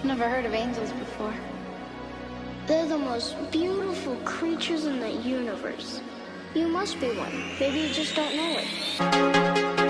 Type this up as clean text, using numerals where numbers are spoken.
Never heard of angels before. They're the most beautiful creatures in the universe. You must be one. Maybe you just don't know it.